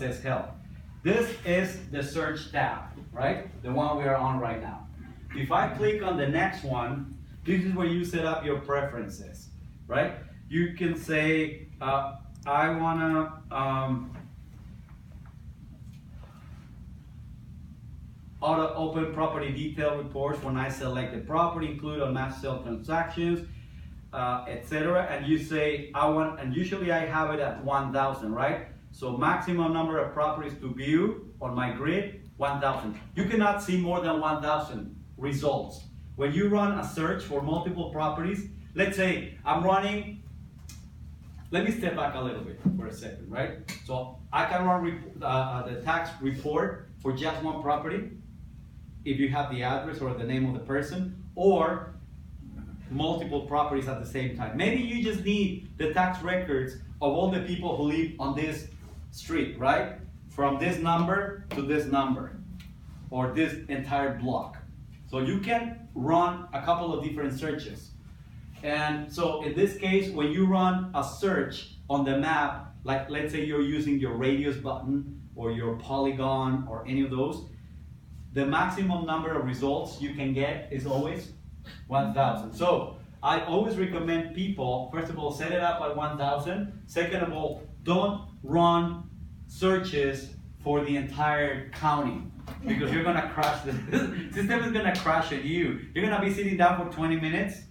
says help. This is the search tab, right? The one we are on right now. If I click on the next one, this is where you set up your preferences, right? You can say, I wanna auto open property detail reports when I select the property, include on mass sale transactions, etc. And you say, I want, and usually I have it at 1,000, right? So maximum number of properties to view on my grid, 1,000. You cannot see more than 1,000 results. When you run a search for multiple properties, let's say I'm running, let me step back a little bit for a second, right? So I can run the tax report for just one property, if you have the address or the name of the person, or multiple properties at the same time. Maybe you just need the tax records of all the people who live on this street, right? From this number to this number, or this entire block. So you can run a couple of different searches. And so in this case, when you run a search on the map, like let's say you're using your radius button or your polygon or any of those, the maximum number of results you can get is always 1,000. So I always recommend people, first of all, set it up at 1,000. Second of all, don't run searches for the entire county, because you're gonna crash, the system is gonna crash at you. You're gonna be sitting down for 20 minutes,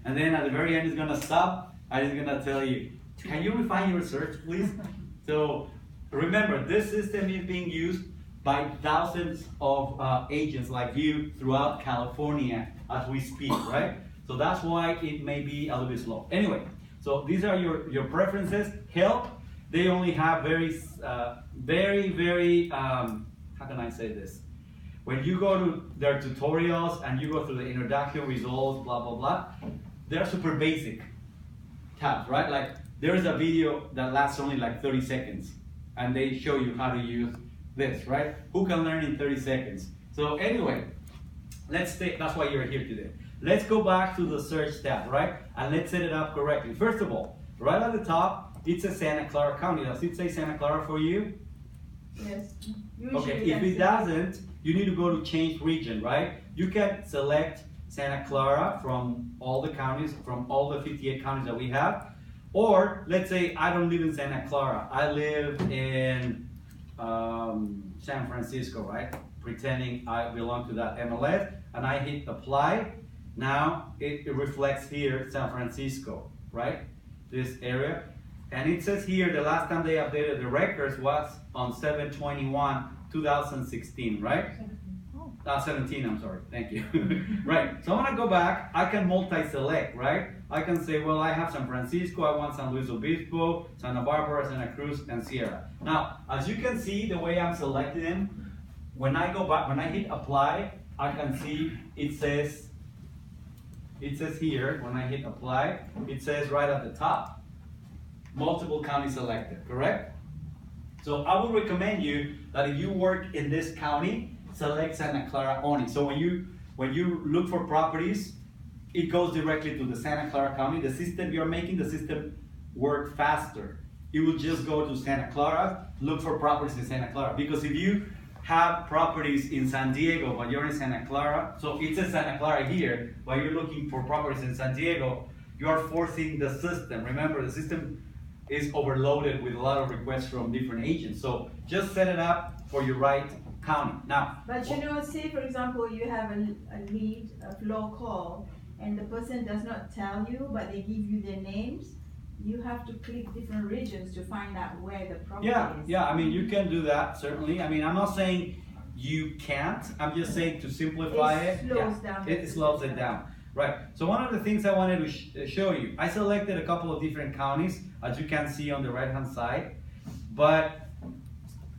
and then at the very end it's gonna stop, and it's gonna tell you, can you refine your search, please? So remember, this system is being used by thousands of agents like you throughout California as we speak, right? So that's why it may be a little bit slow. Anyway, so these are your preferences. Help, they only have very, how can I say this? When you go to their tutorials and you go through the introduction, results, blah, blah, blah, they're super basic tabs, right? Like there's a video that lasts only like 30 seconds and they show you how to use this, right? Who can learn in 30 seconds? So anyway, that's why you're here today. Let's go back to the search tab, right? And let's set it up correctly. First of all, right at the top, it says Santa Clara County. Does it say Santa Clara for you? Yes. Okay, if it doesn't, you need to go to change region, right? You can select Santa Clara from all the counties, from all the 58 counties that we have. Or let's say I don't live in Santa Clara. I live in San Francisco, right? Pretending I belong to that MLS, and I hit apply. Now it reflects here San Francisco, right? This area. And it says here the last time they updated the records was on 7/21/2016, right? 17, I'm sorry, thank you. Right, so I'm gonna go back. I can multi-select, right? I can say, well, I have San Francisco, I want San Luis Obispo, Santa Barbara, Santa Cruz, and Sierra. Now, as you can see, the way I'm selecting them, when I go back, when I hit apply, I can see it says here, when I hit apply, it says right at the top, multiple counties selected, correct? So I would recommend you that if you work in this county, select Santa Clara only. So when you look for properties, it goes directly to the Santa Clara County. The system, you're making the system work faster. It will just go to Santa Clara, look for properties in Santa Clara. Because if you have properties in San Diego, but you're in Santa Clara, so it says Santa Clara here, but you're looking for properties in San Diego, you are forcing the system. Remember, the system is overloaded with a lot of requests from different agents. So just set it up for your right county. Now, but you know, say for example, you have a lead, a flow call, and the person does not tell you, but they give you their names. You have to click different regions to find out where the property is. Yeah, I mean, you can do that, certainly. I mean, I'm not saying you can't. I'm just saying to simplify it. It slows it down. Right, so one of the things I wanted to show you, I selected a couple of different counties, as you can see on the right-hand side, but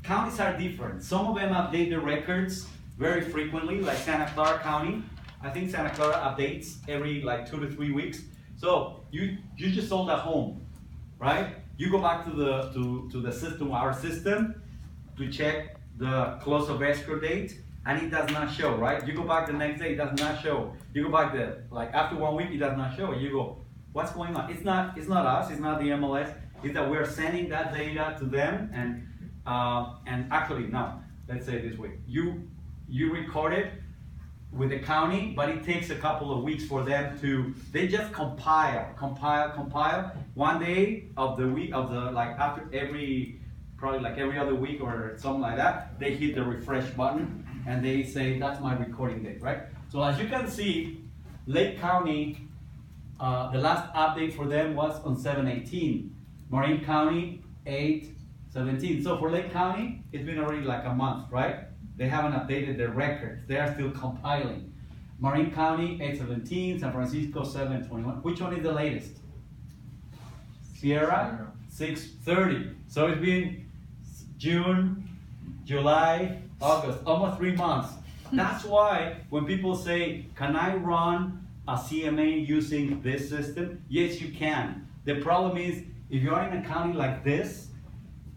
counties are different. Some of them update the records very frequently, like Santa Clara County. I think Santa Clara updates every like 2 to 3 weeks. So you just sold a home, right? You go back to the system, our system, to check the close of escrow date, and it does not show, right? You go back the next day, it does not show. You go back like after 1 week, it does not show. You go, what's going on? It's not us, it's not the MLS. It's that we're sending that data to them, and And actually, now, let's say it this way. You record it with the county, but it takes a couple of weeks for them to, they just compile. One day of the week, like after probably like every other week or something like that, they hit the refresh button and they say, that's my recording date, right? So as you can see, Lake County, the last update for them was on 7/18. Marin County, 8/17. So for Lake County, it's been already like a month, right? They haven't updated their records. They are still compiling. Marin County, 8/17. San Francisco, 7/21. Which one is the latest? Sierra, 6/30. So it's been June, July, August, almost 3 months. That's why when people say, can I run a CMA using this system? Yes, you can. The problem is, if you're in a county like this,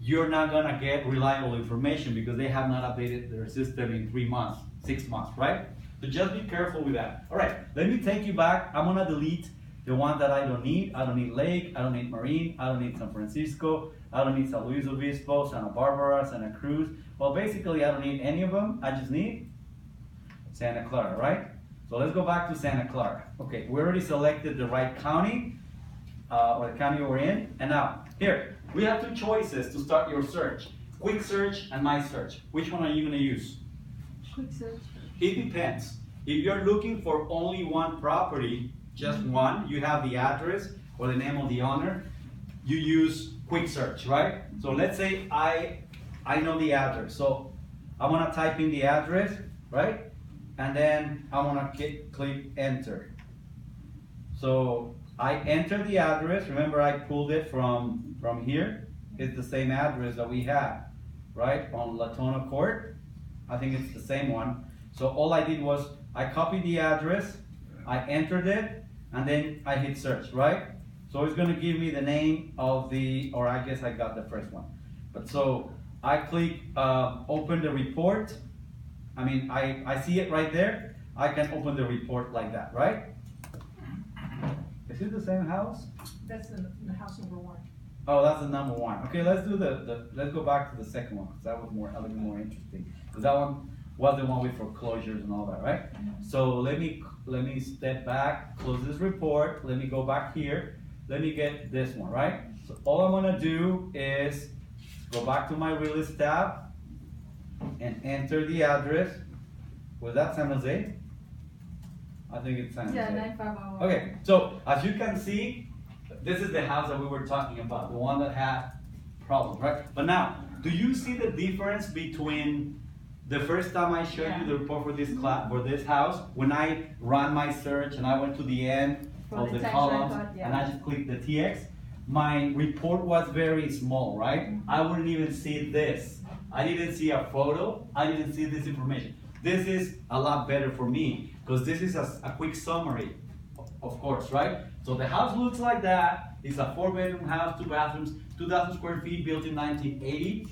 you're not gonna get reliable information because they have not updated their system in 3 months, 6 months, right? So just be careful with that. All right, let me take you back. I'm gonna delete the one that I don't need. I don't need Lake, I don't need Marine, I don't need San Francisco, I don't need San Luis Obispo, Santa Barbara, Santa Cruz. Well, basically I don't need any of them. I just need Santa Clara, right? So let's go back to Santa Clara. Okay, we already selected the right county, or the county we're in. And now, here, we have 2 choices to start your search. Quick search and my search. Which one are you gonna use? Quick search. It depends. If you're looking for only one property, just one, you have the address or the name of the owner, you use quick search, right? So let's say I know the address. So I'm gonna type in the address, right? And then I'm gonna click enter. So I enter the address. Remember, I pulled it from here. It's the same address that we have, right? On Latona Court. I think it's the same one. So all I did was I copied the address, I entered it, and then I hit search, right? So it's gonna give me the name of or I guess I got the first one. But so I click open the report. I mean, I see it right there. I can open the report like that, right? Is it the same house? That's the house number 1. Oh, that's the number 1. Okay, let's do let's go back to the second one because that was a little more interesting. Because that one was the one with foreclosures and all that, right? So let me step back, close this report. Let me go back here. Let me get this one, right? So all I'm gonna do is go back to my real estate tab and enter the address. Was that San Jose? I think it's San Jose. Yeah, 9501. Okay, so as you can see, this is the house that we were talking about, the one that had problems, right? But now, do you see the difference between the first time I showed you the report for this house, when I ran my search and I went to the end of the columns and I just clicked the TX, my report was very small, right? I wouldn't even see this. I didn't see a photo. I didn't see this information. This is a lot better for me because this is a quick summary, of course, right? So the house looks like that. It's a 4-bedroom house, 2 bathrooms, 2,000 square feet, built in 1980,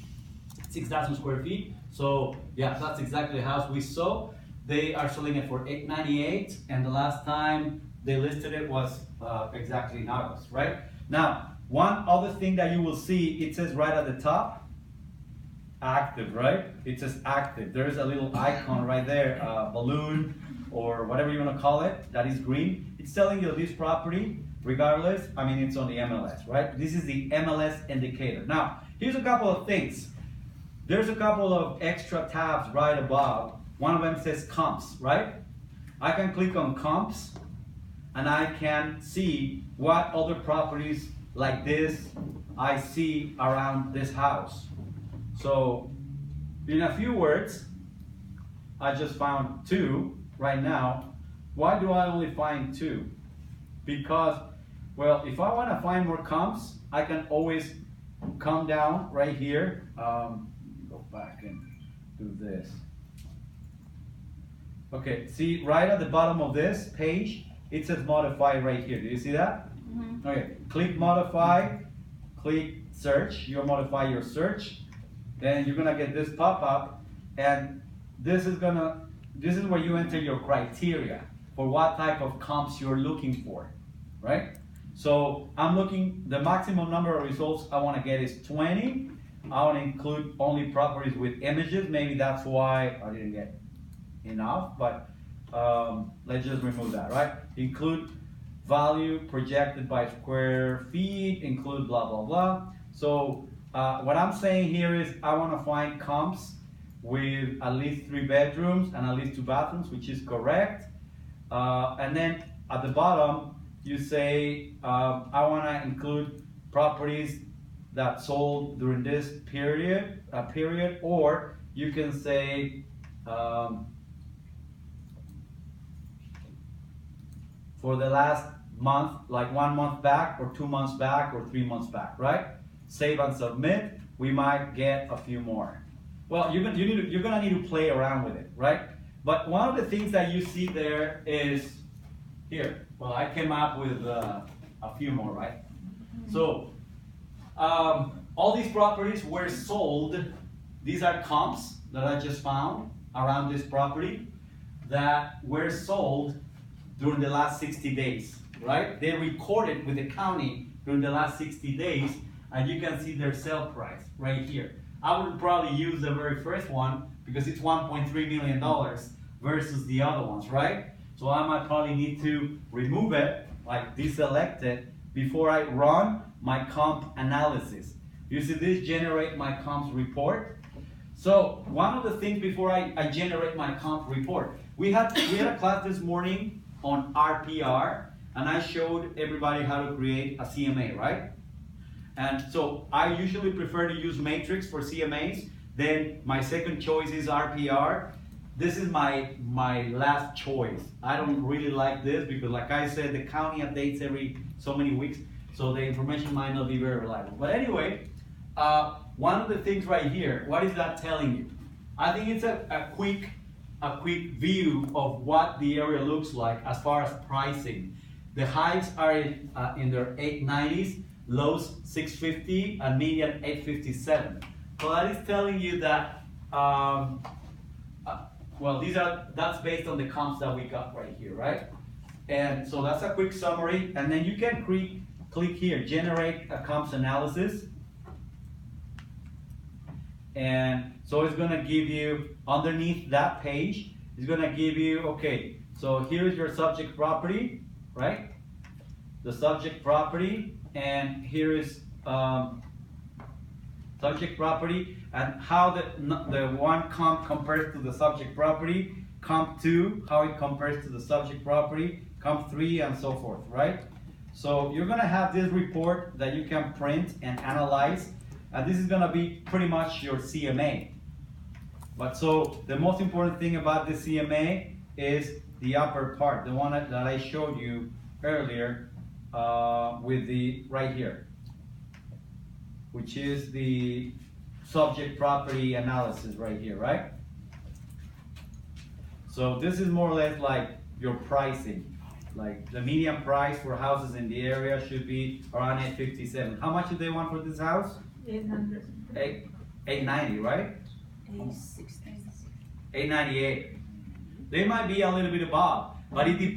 6,000 square feet. So yeah, that's exactly the house we saw. They are selling it for $898, and the last time they listed it was exactly in August, right? Now, one other thing that you will see, it says right at the top, active, right? It says active. There's a little icon right there, balloon or whatever you want to call it, that is green. It's telling you this property, regardless, I mean, it's on the MLS, right? This is the MLS indicator. Now, here's a couple of things. There's a couple of extra tabs right above. One of them says comps, right? I can click on comps and I can see what other properties like this I see around this house. So, in a few words, I just found 2 right now. Why do I only find 2? Because, well, if I want to find more comps, I can always come down right here. Go back and do this. Okay, see right at the bottom of this page, it says modify right here. Do you see that? Mm-hmm. Okay, click modify, click search. You'll modify your search. Then you're gonna get this pop-up, and this is where you enter your criteria for what type of comps you're looking for, right? So I'm looking, the maximum number of results I want to get is 20. I want to include only properties with images. Maybe that's why I didn't get enough, but let's just remove that, right? Include value projected by square feet, include blah, blah, blah. So what I'm saying here is I want to find comps with at least 3 bedrooms and at least 2 bathrooms, which is correct. And then at the bottom, you say, I want to include properties that sold during this period, or you can say, for the last month, like 1 month back, or 2 months back, or 3 months back, right? Save and submit, we might get a few more. Well, you're gonna need to play around with it, right? But one of the things that you see there is here. Well, I came up with a few more, right? So, all these properties were sold. These are comps that I just found around this property that were sold during the last 60 days, right? They recorded with the county during the last 60 days, and you can see their sale price right here. I would probably use the very first one because it's $1.3 million versus the other ones, right? So I might probably need to remove it, like deselect it, before I run my comp analysis. You see this generate my comps report. So one of the things before I generate my comp report, we had a class this morning on RPR, and I showed everybody how to create a CMA, right? And so I usually prefer to use matrix for CMAs. Then my second choice is RPR. This is my last choice. I don't really like this because, like I said, the county updates every so many weeks, so the information might not be very reliable. But anyway, one of the things right here, what is that telling you? I think it's a quick view of what the area looks like as far as pricing. The highs are in their 890s, lows 650, and median 857. So that is telling you that, well, that's based on the comps that we got right here, right? And so that's a quick summary, and then you can click here, generate a comps analysis. And so it's gonna give you, underneath that page, it's gonna give you, okay, so here's your subject property, right? The subject property, and here is subject property, and how the one comp compares to the subject property, comp 2, how it compares to the subject property, comp 3, and so forth, right? So you're gonna have this report that you can print and analyze, and this is gonna be pretty much your CMA. But so the most important thing about the CMA is the upper part, the one that I showed you earlier with the right here, which is the subject property analysis right here, right? So this is more or less like your pricing. Like the median price for houses in the area should be around 857. How much do they want for this house? 800. 890, right? 860. 898. They might be a little bit above, but it depends.